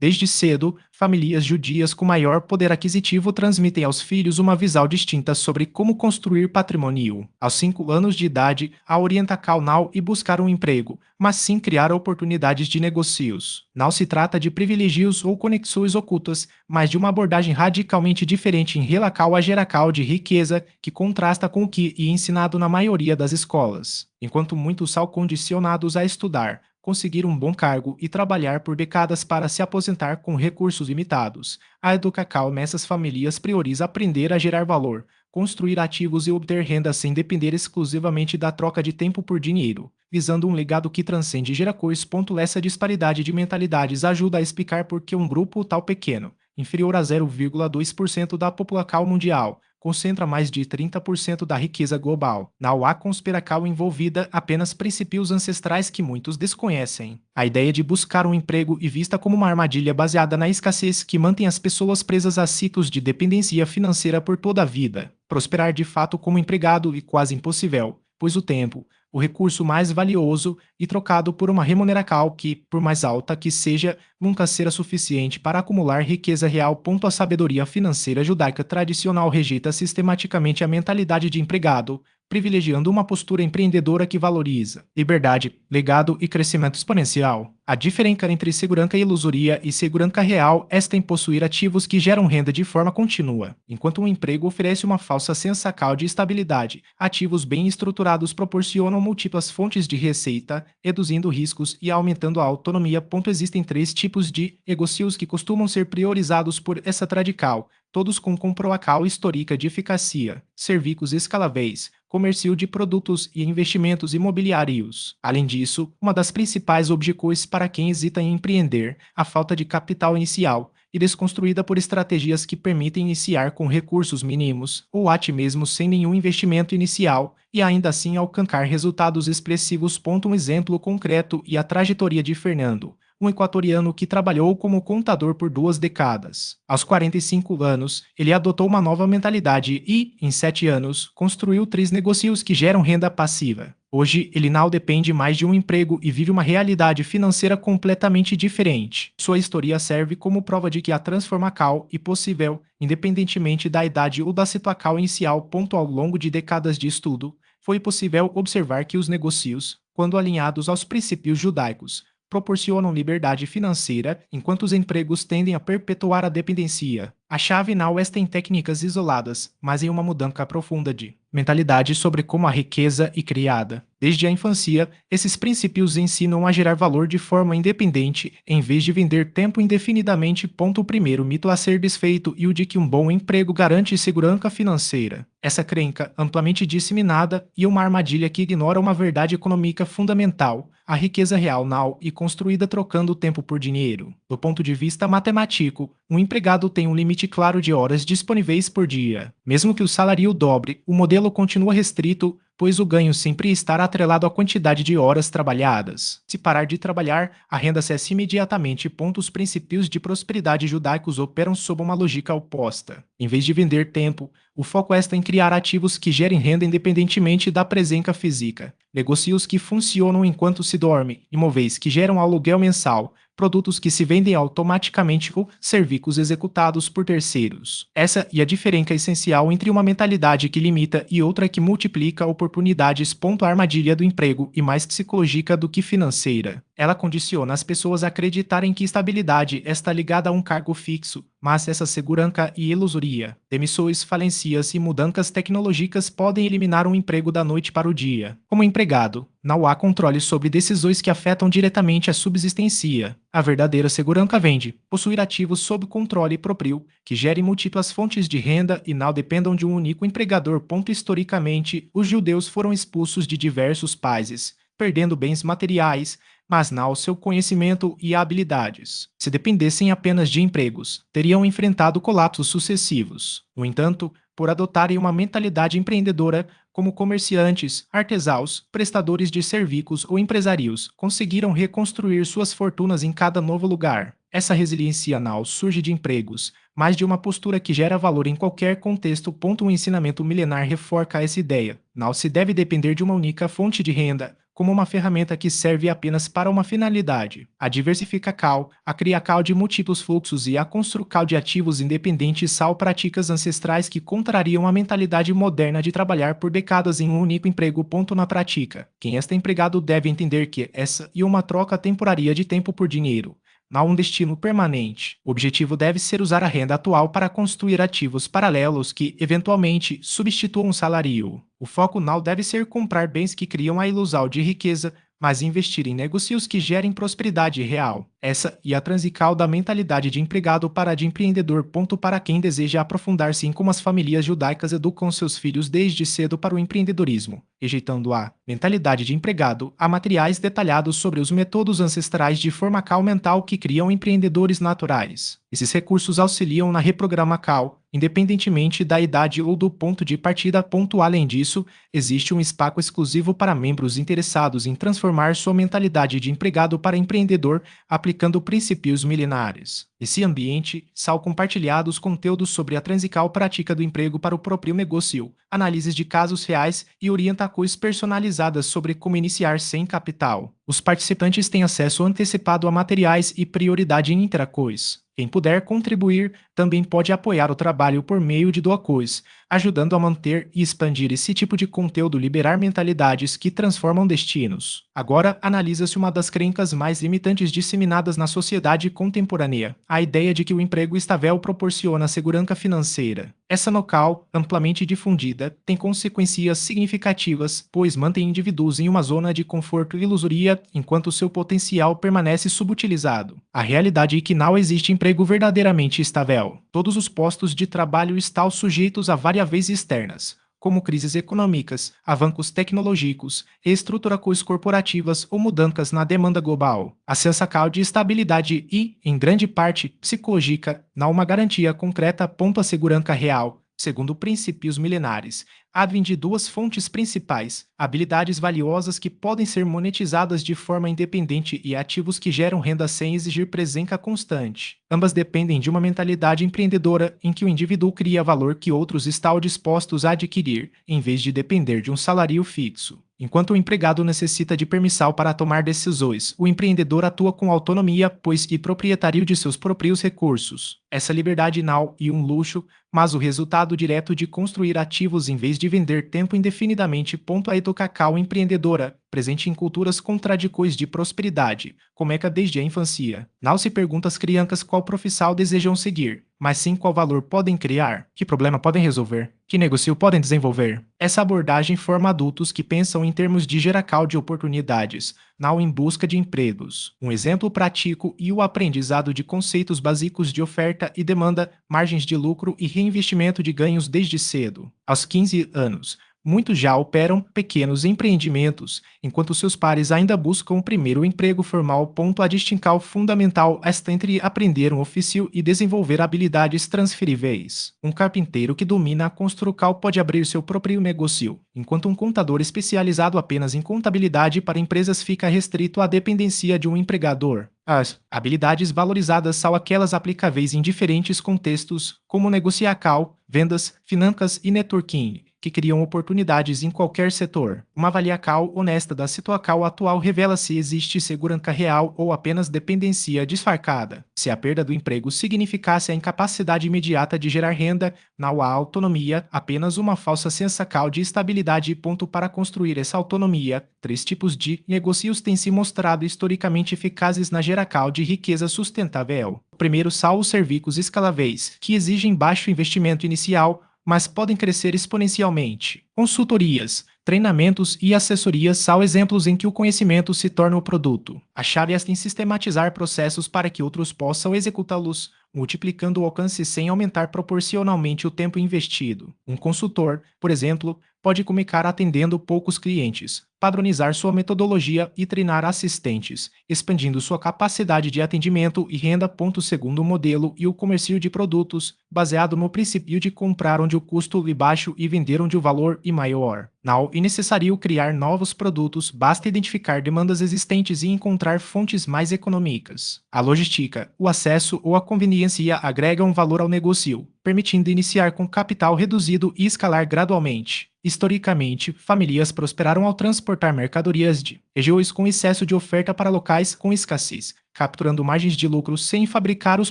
Desde cedo, famílias judias com maior poder aquisitivo transmitem aos filhos uma visão distinta sobre como construir patrimônio. Aos 5 anos de idade, a orienta Cal e buscar um emprego, mas sim criar oportunidades de negócios. Não se trata de privilégios ou conexões ocultas, mas de uma abordagem radicalmente diferente em relação a geracal de riqueza que contrasta com o que é ensinado na maioria das escolas. Enquanto muitos são condicionados a estudar, conseguir um bom cargo e trabalhar por décadas para se aposentar com recursos limitados, a Educacal nessas famílias prioriza aprender a gerar valor, construir ativos e obter renda sem depender exclusivamente da troca de tempo por dinheiro, visando um legado que transcende gerações. Essa disparidade de mentalidades ajuda a explicar por que um grupo tal pequeno, inferior a 0,2% da população mundial, concentra mais de 30% da riqueza global. Não há conspiração envolvida, apenas princípios ancestrais que muitos desconhecem. A ideia de buscar um emprego é vista como uma armadilha baseada na escassez que mantém as pessoas presas a ciclos de dependência financeira por toda a vida. Prosperar de fato como empregado é quase impossível, pois o tempo, o recurso mais valioso, e trocado por uma remuneração que, por mais alta que seja, nunca será suficiente para acumular riqueza real. A sabedoria financeira judaica tradicional rejeita sistematicamente a mentalidade de empregado, privilegiando uma postura empreendedora que valoriza liberdade, legado e crescimento exponencial. A diferença entre segurança ilusória e segurança real está em possuir ativos que geram renda de forma contínua, enquanto um emprego oferece uma falsa sensação de estabilidade. Ativos bem estruturados proporcionam múltiplas fontes de receita, reduzindo riscos e aumentando a autonomia. Existem 3 tipos de negócios que costumam ser priorizados por essa tradical, todos com comprovação histórica de eficácia: serviços escaláveis, comércio de produtos e investimentos imobiliários. Além disso, uma das principais objeções para quem hesita em empreender, a falta de capital inicial, e desconstruída por estratégias que permitem iniciar com recursos mínimos, ou até mesmo sem nenhum investimento inicial, e ainda assim alcançar resultados expressivos. Um exemplo concreto e a trajetória de Fernando, um equatoriano que trabalhou como contador por 2 décadas. Aos 45 anos, ele adotou uma nova mentalidade e, em 7 anos, construiu 3 negócios que geram renda passiva. Hoje, ele não depende mais de um emprego e vive uma realidade financeira completamente diferente. Sua história serve como prova de que a transformação é possível, independentemente da idade ou da situação inicial. Ao longo de décadas de estudo, foi possível observar que os negócios, quando alinhados aos princípios judaicos, proporcionam liberdade financeira, enquanto os empregos tendem a perpetuar a dependência. A chave não está em técnicas isoladas, mas em uma mudança profunda de mentalidade sobre como a riqueza é criada. Desde a infância, esses princípios ensinam a gerar valor de forma independente, em vez de vender tempo indefinidamente. O primeiro mito a ser desfeito é o de que um bom emprego garante segurança financeira. Essa crença, amplamente disseminada, é uma armadilha que ignora uma verdade econômica fundamental: a riqueza real não é construída trocando tempo por dinheiro. Do ponto de vista matemático, um empregado tem um limite claro de horas disponíveis por dia. Mesmo que o salário dobre, o modelo continua restrito, pois o ganho sempre estará atrelado à quantidade de horas trabalhadas. Se parar de trabalhar, a renda cessa imediatamente. Os princípios de prosperidade judaicos operam sob uma lógica oposta. Em vez de vender tempo, o foco está em criar ativos que gerem renda independentemente da presença física. Negócios que funcionam enquanto se dorme, imóveis que geram aluguel mensal, produtos que se vendem automaticamente ou serviços executados por terceiros. Essa é a diferença essencial entre uma mentalidade que limita e outra que multiplica oportunidades. A armadilha do emprego é mais psicológica do que financeira. Ela condiciona as pessoas a acreditarem que estabilidade está ligada a um cargo fixo, mas essa segurança é ilusória. Demissões, falências e mudanças tecnológicas podem eliminar um emprego da noite para o dia. Como empregado, não há controle sobre decisões que afetam diretamente a subsistência. A verdadeira segurança vem de possuir ativos sob controle próprio, que gerem múltiplas fontes de renda e não dependam de um único empregador. Historicamente, os judeus foram expulsos de diversos países, perdendo bens materiais, mas não seu conhecimento e habilidades. Se dependessem apenas de empregos, teriam enfrentado colapsos sucessivos. No entanto, por adotarem uma mentalidade empreendedora, como comerciantes, artesãos, prestadores de serviços ou empresários, conseguiram reconstruir suas fortunas em cada novo lugar. Essa resiliência não surge de empregos, mas de uma postura que gera valor em qualquer contexto. Um ensinamento milenar reforça essa ideia. Não se deve depender de uma única fonte de renda, como uma ferramenta que serve apenas para uma finalidade. A diversificação, a criação de múltiplos fluxos e a construção de ativos independentes são práticas ancestrais que contrariam a mentalidade moderna de trabalhar por décadas em um único emprego. Na prática, quem está empregado deve entender que essa é uma troca temporária de tempo por dinheiro, não um destino permanente. O objetivo deve ser usar a renda atual para construir ativos paralelos que, eventualmente, substituam o salário. O foco não deve ser comprar bens que criam a ilusão de riqueza, mas investir em negócios que gerem prosperidade real. Essa é a transição da mentalidade de empregado para a de empreendedor. Para quem deseja aprofundar-se em como as famílias judaicas educam seus filhos desde cedo para o empreendedorismo, rejeitando a mentalidade de empregado, há materiais detalhados sobre os métodos ancestrais de formação mental que criam empreendedores naturais. Esses recursos auxiliam na reprogramação, independentemente da idade ou do ponto de partida. Além disso, existe um espaço exclusivo para membros interessados em transformar sua mentalidade de empregado para empreendedor, aplicando princípios milenares. Nesse ambiente, são compartilhados conteúdos sobre a transição prática do emprego para o próprio negócio, análises de casos reais e orientações personalizadas sobre como iniciar sem capital. Os participantes têm acesso antecipado a materiais e prioridade em interações. Quem puder contribuir também pode apoiar o trabalho por meio de doações, ajudando a manter e expandir esse tipo de conteúdo, liberar mentalidades que transformam destinos. Agora, analisa-se uma das crenças mais limitantes disseminadas na sociedade contemporânea: a ideia de que o emprego estável proporciona segurança financeira. Essa noção, amplamente difundida, tem consequências significativas, pois mantém indivíduos em uma zona de conforto ilusória enquanto seu potencial permanece subutilizado. A realidade é que não existe emprego verdadeiramente estável. Todos os postos de trabalho estão sujeitos a variáveis externas, como crises econômicas, avanços tecnológicos, estruturações corporativas ou mudanças na demanda global. A sensação de estabilidade e, em grande parte, psicológica, não uma garantia concreta. A segurança real, segundo princípios milenares, advém de duas fontes principais: habilidades valiosas que podem ser monetizadas de forma independente e ativos que geram renda sem exigir presença constante. Ambas dependem de uma mentalidade empreendedora em que o indivíduo cria valor que outros estão dispostos a adquirir, em vez de depender de um salário fixo. Enquanto o empregado necessita de permissão para tomar decisões, o empreendedor atua com autonomia, pois é proprietário de seus próprios recursos. Essa liberdade não é um luxo, mas o resultado direto de construir ativos em vez de vender tempo indefinidamente. A educação empreendedora, presente em culturas contradições de prosperidade, começa desde a infância. Não se pergunta às crianças qual profissão desejam seguir, mas sim qual valor podem criar, que problema podem resolver, que negócio podem desenvolver. Essa abordagem forma adultos que pensam em termos de geração de oportunidades, não em busca de empregos. Um exemplo prático e o aprendizado de conceitos básicos de oferta e demanda, margens de lucro e reinvestimento de ganhos desde cedo. Aos 15 anos, muitos já operam pequenos empreendimentos, enquanto seus pares ainda buscam o primeiro emprego formal. A distinção fundamental está entre aprender um ofício e desenvolver habilidades transferíveis. Um carpinteiro que domina a construção pode abrir seu próprio negócio, enquanto um contador especializado apenas em contabilidade para empresas fica restrito à dependência de um empregador. As habilidades valorizadas são aquelas aplicáveis em diferentes contextos, como negociação, vendas, finanças e networking, que criam oportunidades em qualquer setor. Uma avaliação honesta da situação atual revela se existe segurança real ou apenas dependência disfarçada. Se a perda do emprego significasse a incapacidade imediata de gerar renda, não há autonomia, apenas uma falsa sensação de estabilidade. Para construir essa autonomia, 3 tipos de negócios têm se mostrado historicamente eficazes na geração de riqueza sustentável. O primeiro são os serviços escaláveis, que exigem baixo investimento inicial, mas podem crescer exponencialmente. Consultorias, treinamentos e assessorias são exemplos em que o conhecimento se torna o produto. A chave está em sistematizar processos para que outros possam executá-los, multiplicando o alcance sem aumentar proporcionalmente o tempo investido. Um consultor, por exemplo, pode começar atendendo poucos clientes, padronizar sua metodologia e treinar assistentes, expandindo sua capacidade de atendimento e renda. Segundo o modelo e o comércio de produtos, baseado no princípio de comprar onde o custo é baixo e vender onde o valor é maior. Não é necessário criar novos produtos, basta identificar demandas existentes e encontrar fontes mais econômicas. A logística, o acesso ou a conveniência agregam valor ao negócio, permitindo iniciar com capital reduzido e escalar gradualmente. Historicamente, famílias prosperaram ao transportar mercadorias de regiões com excesso de oferta para locais com escassez, capturando margens de lucro sem fabricar os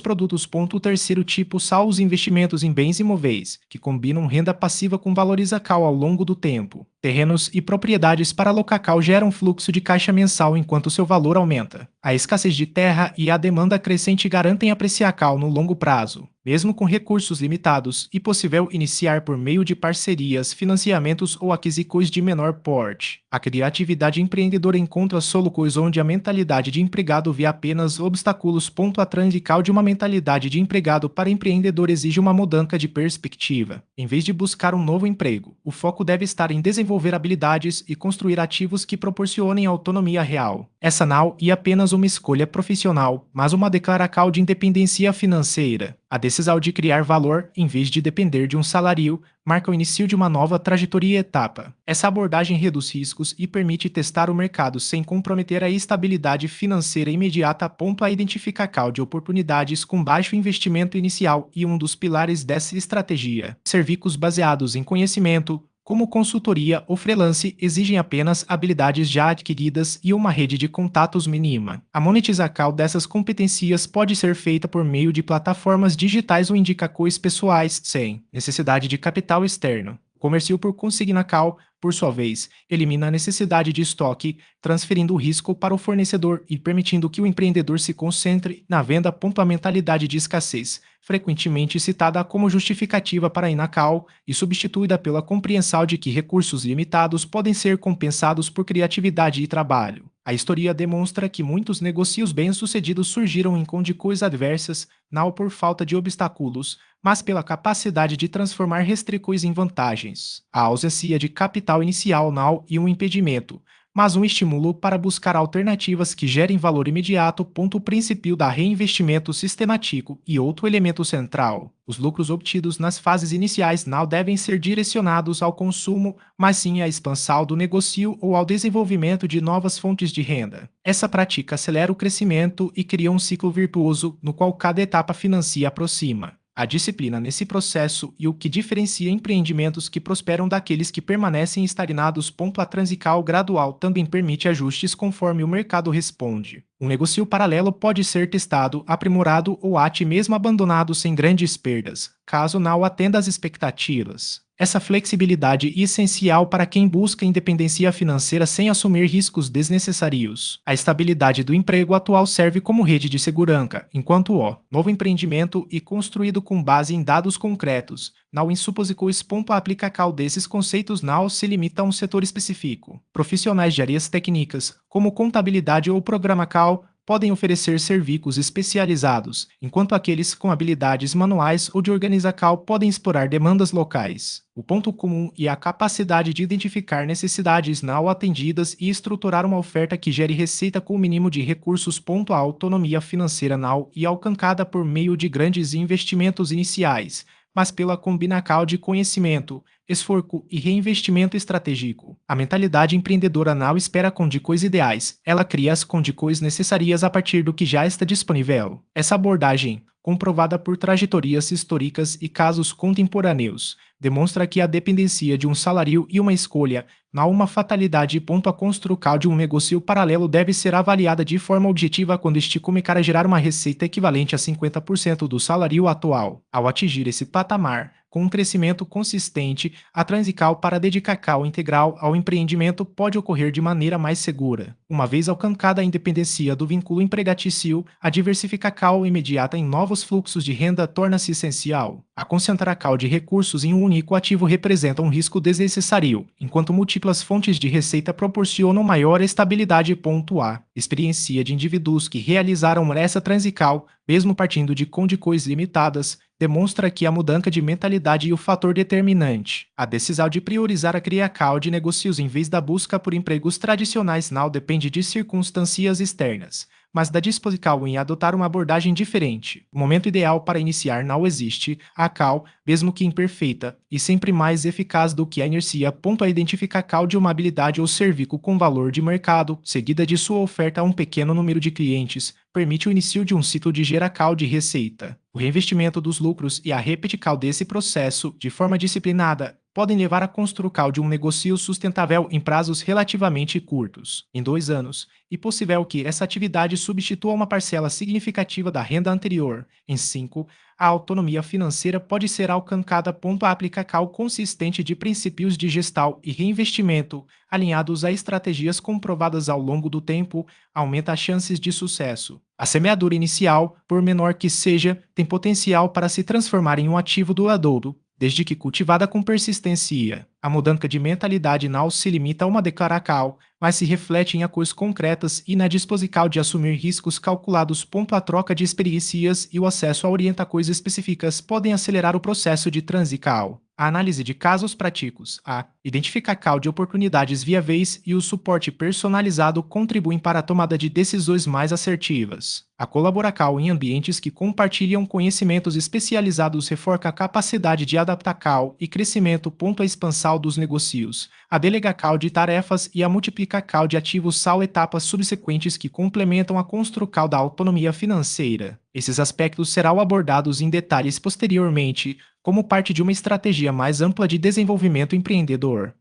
produtos. O terceiro tipo são os investimentos em bens imóveis, que combinam renda passiva com valorização ao longo do tempo. Terrenos e propriedades para local geram fluxo de caixa mensal enquanto seu valor aumenta. A escassez de terra e a demanda crescente garantem apreciação no longo prazo. Mesmo com recursos limitados, é possível iniciar por meio de parcerias, financiamentos ou aquisições de menor porte. A criatividade empreendedora encontra soluções onde a mentalidade de empregado vê apenas obstáculos. A transical de uma mentalidade de empregado para empreendedor exige uma mudança de perspectiva. Em vez de buscar um novo emprego, o foco deve estar em desenvolver habilidades e construir ativos que proporcionem autonomia real. Essa não é apenas uma escolha profissional, mas uma declaração de independência financeira. A decisão de criar valor, em vez de depender de um salário, marca o início de uma nova trajetória e etapa. Essa abordagem reduz riscos e permite testar o mercado sem comprometer a estabilidade financeira imediata. A identificação de oportunidades com baixo investimento inicial e um dos pilares dessa estratégia. Serviços baseados em conhecimento, como consultoria ou freelance, exigem apenas habilidades já adquiridas e uma rede de contatos mínima. A monetização dessas competências pode ser feita por meio de plataformas digitais ou indicações pessoais, sem necessidade de capital externo. O comércio por consignação, por sua vez, elimina a necessidade de estoque, transferindo o risco para o fornecedor e permitindo que o empreendedor se concentre na venda. A mentalidade de escassez, frequentemente citada como justificativa para a inacal, e substituída pela compreensão de que recursos limitados podem ser compensados por criatividade e trabalho. A história demonstra que muitos negócios bem-sucedidos surgiram em condições adversas, não por falta de obstáculos, mas pela capacidade de transformar restrições em vantagens. A ausência de capital inicial não é um impedimento, mas um estímulo para buscar alternativas que gerem valor imediato. O princípio da reinvestimento sistemático e outro elemento central. Os lucros obtidos nas fases iniciais não devem ser direcionados ao consumo, mas sim à expansão do negócio ou ao desenvolvimento de novas fontes de renda. Essa prática acelera o crescimento e cria um ciclo virtuoso no qual cada etapa financia aproxima. A disciplina nesse processo e o que diferencia empreendimentos que prosperam daqueles que permanecem estagnados. A transical gradual também permite ajustes conforme o mercado responde. Um negócio paralelo pode ser testado, aprimorado ou até mesmo abandonado sem grandes perdas, caso não atenda às expectativas. Essa flexibilidade é essencial para quem busca independência financeira sem assumir riscos desnecessários. A estabilidade do emprego atual serve como rede de segurança, enquanto o novo empreendimento é construído com base em dados concretos, não em suposições. A aplicação desses conceitos não se limita a um setor específico. Profissionais de áreas técnicas, como contabilidade ou programação, podem oferecer serviços especializados, enquanto aqueles com habilidades manuais ou de organização podem explorar demandas locais. O ponto comum é a capacidade de identificar necessidades não atendidas e estruturar uma oferta que gere receita com o mínimo de recursos. A autonomia financeira não é alcançada por meio de grandes investimentos iniciais, mas pela combinação de conhecimento, esforço e reinvestimento estratégico. A mentalidade empreendedora não espera condições ideais, ela cria as condições necessárias a partir do que já está disponível. Essa abordagem, comprovada por trajetórias históricas e casos contemporâneos, demonstra que a dependência de um salário e uma escolha não uma fatalidade. A construção de um negócio paralelo deve ser avaliada de forma objetiva quando este começar a gerar uma receita equivalente a 50% do salário atual. Ao atingir esse patamar, com um crescimento consistente, a transição para dedicação integral ao empreendimento pode ocorrer de maneira mais segura. Uma vez alcançada a independência do vínculo empregatício, a diversificação imediata em novos fluxos de renda torna-se essencial. A concentração de recursos em um único ativo representa um risco desnecessário, enquanto múltiplas fontes de receita proporcionam maior estabilidade. A experiência de indivíduos que realizaram essa transição, mesmo partindo de condições limitadas, demonstra que a mudança de mentalidade é o fator determinante. A decisão de priorizar a criação de negócios em vez da busca por empregos tradicionais não depende de circunstâncias externas, mas da disposição em adotar uma abordagem diferente. O momento ideal para iniciar não existe, a qual, mesmo que imperfeita, e sempre mais eficaz do que a inercia. A identificação de uma habilidade ou serviço com valor de mercado, seguida de sua oferta a um pequeno número de clientes, permite o início de um ciclo de geração de receita. O reinvestimento dos lucros e a repetição desse processo, de forma disciplinada, podem levar a construir de um negócio sustentável em prazos relativamente curtos, em 2 anos, e possível que essa atividade substitua uma parcela significativa da renda anterior. Em 5, a autonomia financeira pode ser alcançada a aplicação consistente de princípios de gestão e reinvestimento, alinhados a estratégias comprovadas ao longo do tempo, aumenta as chances de sucesso. A semeadura inicial, por menor que seja, tem potencial para se transformar em um ativo duradouro, desde que cultivada com persistência. A mudança de mentalidade não se limita a uma declaração, mas se reflete em ações concretas e na disposição de assumir riscos calculados. A troca de experiências e o acesso a orientações específicas podem acelerar o processo de transição. A análise de casos práticos, a identificação de oportunidades viáveis e o suporte personalizado contribuem para a tomada de decisões mais assertivas. A colaboração em ambientes que compartilham conhecimentos especializados reforça a capacidade de adaptação e crescimento. A expansão dos negócios, a delegação de tarefas e a multiplicação de ativos são etapas subsequentes que complementam a construção da autonomia financeira. Esses aspectos serão abordados em detalhes posteriormente, como parte de uma estratégia mais ampla de desenvolvimento empreendedor.